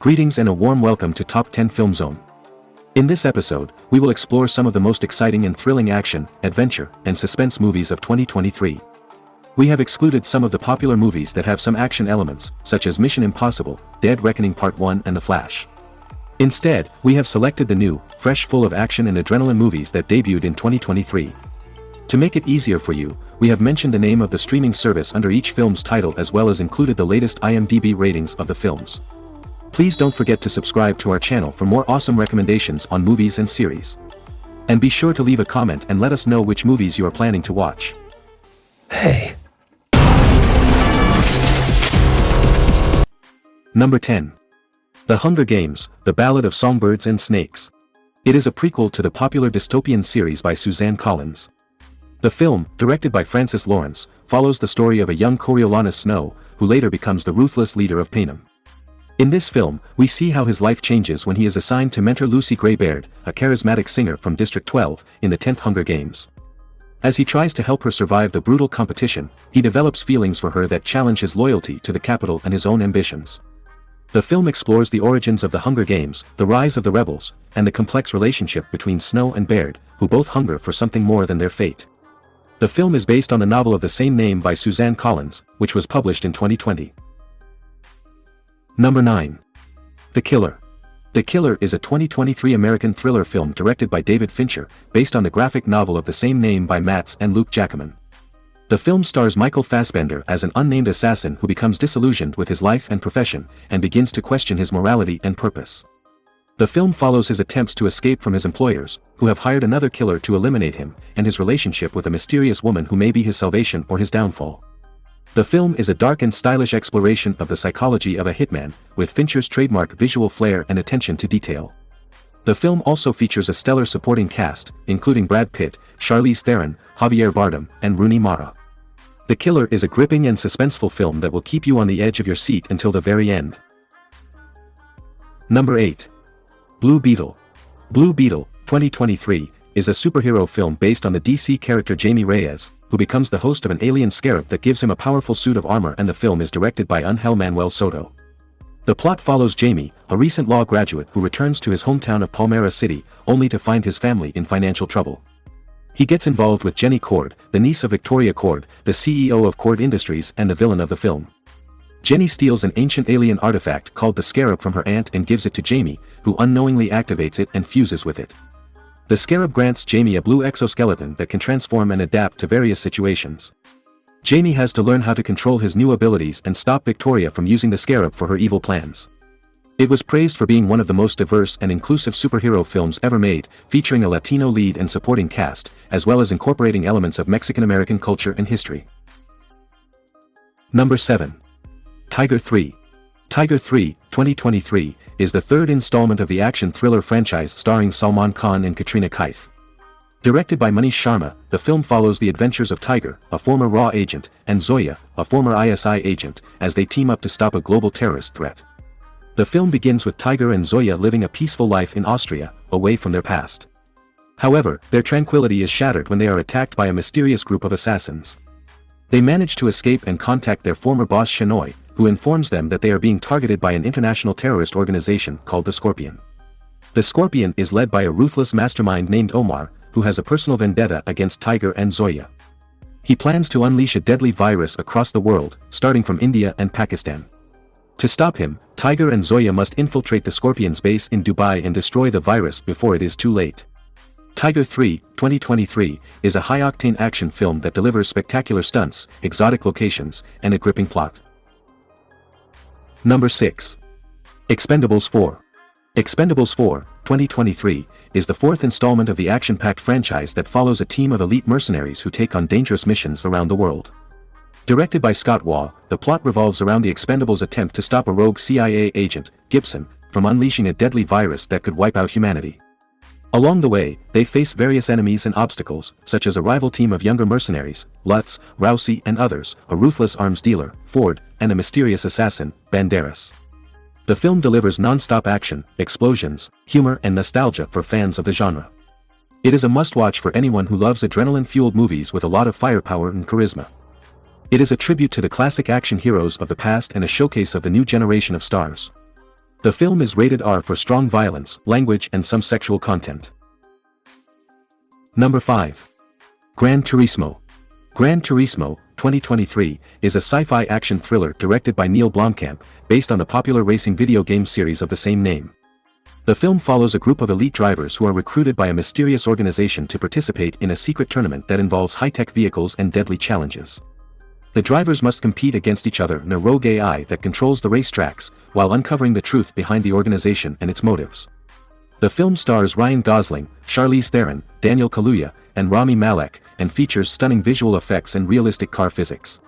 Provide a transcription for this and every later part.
Greetings and a warm welcome to Top 10 Filmzone. In this episode, we will explore some of the most exciting and thrilling action, adventure, and suspense movies of 2023. We have excluded some of the popular movies that have some action elements, such as Mission Impossible, Dead Reckoning Part 1 and The Flash. Instead, we have selected the new, fresh full of action and adrenaline movies that debuted in 2023. To make it easier for you, we have mentioned the name of the streaming service under each film's title as well as included the latest IMDb ratings of the films. Please don't forget to subscribe to our channel for more awesome recommendations on movies and series. And be sure to leave a comment and let us know which movies you are planning to watch. Hey. Number 10. The Hunger Games, The Ballad of Songbirds and Snakes. It is a prequel to the popular dystopian series by Suzanne Collins. The film, directed by Francis Lawrence, follows the story of a young Coriolanus Snow, who later becomes the ruthless leader of Panem. In this film, we see how his life changes when he is assigned to mentor Lucy Greybeard, a charismatic singer from District 12, in the 10th Hunger Games. As he tries to help her survive the brutal competition, he develops feelings for her that challenge his loyalty to the capital and his own ambitions. The film explores the origins of the Hunger Games, the rise of the rebels, and the complex relationship between Snow and Baird, who both hunger for something more than their fate. The film is based on the novel of the same name by Suzanne Collins, which was published in 2020. Number 9. The Killer. The Killer is a 2023 American thriller film directed by David Fincher, based on the graphic novel of the same name by Matz and Luke Jackman. The film stars Michael Fassbender as an unnamed assassin who becomes disillusioned with his life and profession, and begins to question his morality and purpose. The film follows his attempts to escape from his employers, who have hired another killer to eliminate him, and his relationship with a mysterious woman who may be his salvation or his downfall. The film is a dark and stylish exploration of the psychology of a hitman, with Fincher's trademark visual flair and attention to detail. The film also features a stellar supporting cast, including Brad Pitt, Charlize Theron, Javier Bardem, and Rooney Mara. The Killer is a gripping and suspenseful film that will keep you on the edge of your seat until the very end. Number 8. Blue Beetle. Blue Beetle, 2023, is a superhero film based on the DC character Jamie Reyes, who becomes the host of an alien scarab that gives him a powerful suit of armor, and the film is directed by Ángel Manuel Soto. The plot follows Jamie, a recent law graduate who returns to his hometown of Palmera City, only to find his family in financial trouble. He gets involved with Jenny Cord, the niece of Victoria Cord, the CEO of Cord Industries and the villain of the film. Jenny steals an ancient alien artifact called the Scarab from her aunt and gives it to Jamie, who unknowingly activates it and fuses with it. The Scarab grants Jamie a blue exoskeleton that can transform and adapt to various situations. Jamie has to learn how to control his new abilities and stop Victoria from using the Scarab for her evil plans. It was praised for being one of the most diverse and inclusive superhero films ever made, featuring a Latino lead and supporting cast, as well as incorporating elements of Mexican-American culture and history. Number 7. Tiger 3. Tiger 3, 2023, is the third installment of the action thriller franchise starring Salman Khan and Katrina Kaif. Directed by Manish Sharma, the film follows the adventures of Tiger, a former RAW agent, and Zoya, a former ISI agent, as they team up to stop a global terrorist threat. The film begins with Tiger and Zoya living a peaceful life in Austria, away from their past. However, their tranquility is shattered when they are attacked by a mysterious group of assassins. They manage to escape and contact their former boss Shenoy, who informs them that they are being targeted by an international terrorist organization called the Scorpion. The Scorpion is led by a ruthless mastermind named Omar, who has a personal vendetta against Tiger and Zoya. He plans to unleash a deadly virus across the world, starting from India and Pakistan. To stop him, Tiger and Zoya must infiltrate the Scorpion's base in Dubai and destroy the virus before it is too late. Tiger 3, 2023, is a high-octane action film that delivers spectacular stunts, exotic locations, and a gripping plot. Number 6. Expendables 4. Expendables 4, 2023, is the fourth installment of the action-packed franchise that follows a team of elite mercenaries who take on dangerous missions around the world. Directed by Scott Waugh, the plot revolves around the Expendables' attempt to stop a rogue CIA agent, Gibson, from unleashing a deadly virus that could wipe out humanity. Along the way, they face various enemies and obstacles, such as a rival team of younger mercenaries, Lutz, Rousey and others, a ruthless arms dealer, Ford, and a mysterious assassin, Banderas. The film delivers non-stop action, explosions, humor and nostalgia for fans of the genre. It is a must-watch for anyone who loves adrenaline-fueled movies with a lot of firepower and charisma. It is a tribute to the classic action heroes of the past and a showcase of the new generation of stars. The film is rated R for strong violence, language and some sexual content. Number 5. Gran Turismo. Gran Turismo, 2023, is a sci-fi action thriller directed by Neil Blomkamp, based on the popular racing video game series of the same name. The film follows a group of elite drivers who are recruited by a mysterious organization to participate in a secret tournament that involves high-tech vehicles and deadly challenges. The drivers must compete against each other in a rogue AI that controls the racetracks, while uncovering the truth behind the organization and its motives. The film stars Ryan Gosling, Charlize Theron, Daniel Kaluuya, and Rami Malek, and features stunning visual effects and realistic car physics.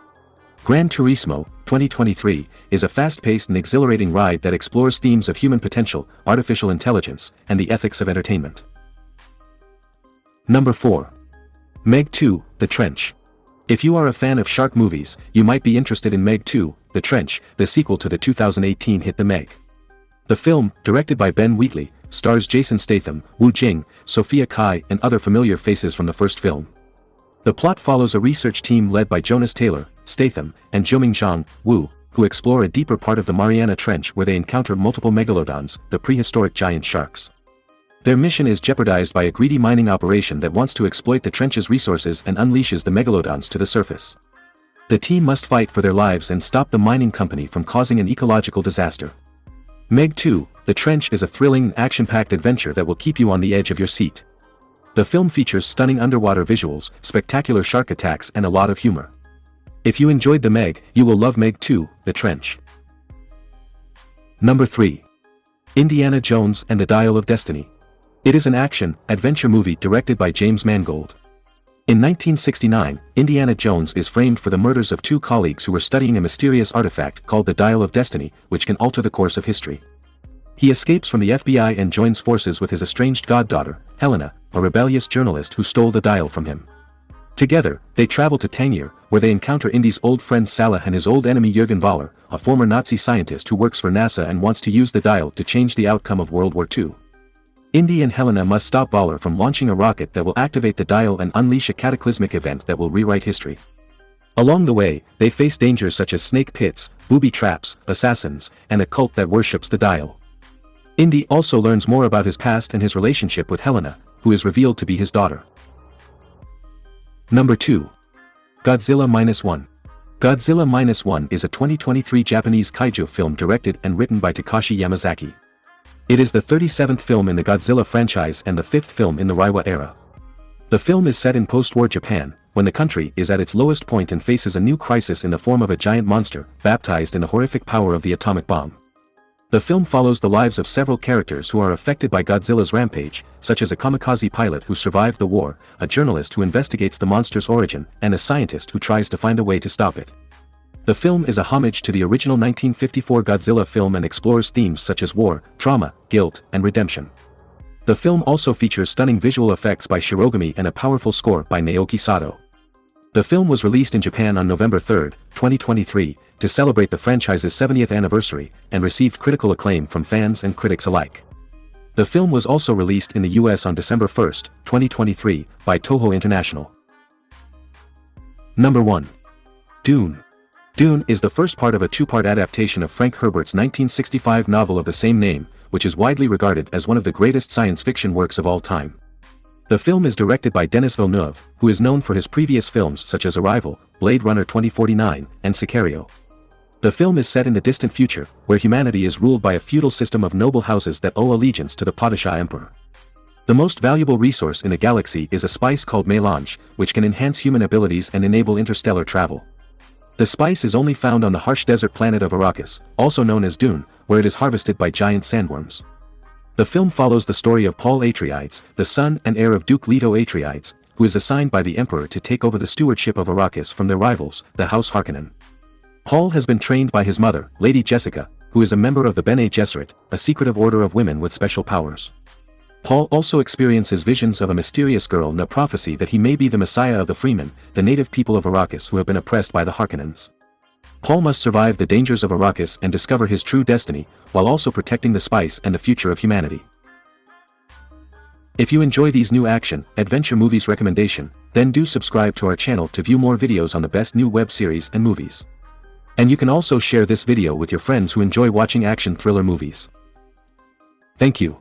Gran Turismo, 2023, is a fast-paced and exhilarating ride that explores themes of human potential, artificial intelligence, and the ethics of entertainment. Number 4. Meg 2, The Trench. If you are a fan of shark movies, you might be interested in Meg 2, The Trench, the sequel to the 2018 hit The Meg. The film, directed by Ben Wheatley, stars Jason Statham, Wu Jing, Sophia Kai, and other familiar faces from the first film. The plot follows a research team led by Jonas Taylor, Statham, and Jiuming Zhang, Wu, who explore a deeper part of the Mariana Trench where they encounter multiple megalodons, the prehistoric giant sharks. Their mission is jeopardized by a greedy mining operation that wants to exploit the trench's resources and unleashes the megalodons to the surface. The team must fight for their lives and stop the mining company from causing an ecological disaster. Meg 2, The Trench is a thrilling and action-packed adventure that will keep you on the edge of your seat. The film features stunning underwater visuals, spectacular shark attacks and a lot of humor. If you enjoyed The Meg, you will love Meg 2, The Trench. Number 3. Indiana Jones and the Dial of Destiny. It is an action-adventure movie directed by James Mangold. In 1969, Indiana Jones is framed for the murders of two colleagues who were studying a mysterious artifact called the Dial of Destiny, which can alter the course of history. He escapes from the FBI and joins forces with his estranged goddaughter, Helena, a rebellious journalist who stole the dial from him. Together, they travel to Tangier, where they encounter Indy's old friend Salah and his old enemy Jürgen Voller, a former Nazi scientist who works for NASA and wants to use the dial to change the outcome of World War II. Indy and Helena must stop Voller from launching a rocket that will activate the dial and unleash a cataclysmic event that will rewrite history. Along the way, they face dangers such as snake pits, booby traps, assassins, and a cult that worships the dial. Indy also learns more about his past and his relationship with Helena, who is revealed to be his daughter. Number 2. Godzilla -1. Godzilla -1 is a 2023 Japanese kaiju film directed and written by Takashi Yamazaki. It is the 37th film in the Godzilla franchise and the 5th film in the Reiwa era. The film is set in post-war Japan, when the country is at its lowest point and faces a new crisis in the form of a giant monster, baptized in the horrific power of the atomic bomb. The film follows the lives of several characters who are affected by Godzilla's rampage, such as a kamikaze pilot who survived the war, a journalist who investigates the monster's origin, and a scientist who tries to find a way to stop it. The film is a homage to the original 1954 Godzilla film and explores themes such as war, trauma, guilt, and redemption. The film also features stunning visual effects by Shirogami and a powerful score by Naoki Sato. The film was released in Japan on November 3, 2023, to celebrate the franchise's 70th anniversary, and received critical acclaim from fans and critics alike. The film was also released in the US on December 1, 2023, by Toho International. Number 1. Dune. Dune is the first part of a two-part adaptation of Frank Herbert's 1965 novel of the same name, which is widely regarded as one of the greatest science fiction works of all time. The film is directed by Denis Villeneuve, who is known for his previous films such as Arrival, Blade Runner 2049, and Sicario. The film is set in the distant future, where humanity is ruled by a feudal system of noble houses that owe allegiance to the Padishah Emperor. The most valuable resource in the galaxy is a spice called melange, which can enhance human abilities and enable interstellar travel. The spice is only found on the harsh desert planet of Arrakis, also known as Dune, where it is harvested by giant sandworms. The film follows the story of Paul Atreides, the son and heir of Duke Leto Atreides, who is assigned by the Emperor to take over the stewardship of Arrakis from their rivals, the House Harkonnen. Paul has been trained by his mother, Lady Jessica, who is a member of the Bene Gesserit, a secretive order of women with special powers. Paul also experiences visions of a mysterious girl and a prophecy that he may be the Messiah of the Freemen, the native people of Arrakis who have been oppressed by the Harkonnens. Paul must survive the dangers of Arrakis and discover his true destiny, while also protecting the spice and the future of humanity. If you enjoy these new action-adventure movies recommendation, then do subscribe to our channel to view more videos on the best new web series and movies. And you can also share this video with your friends who enjoy watching action thriller movies. Thank you.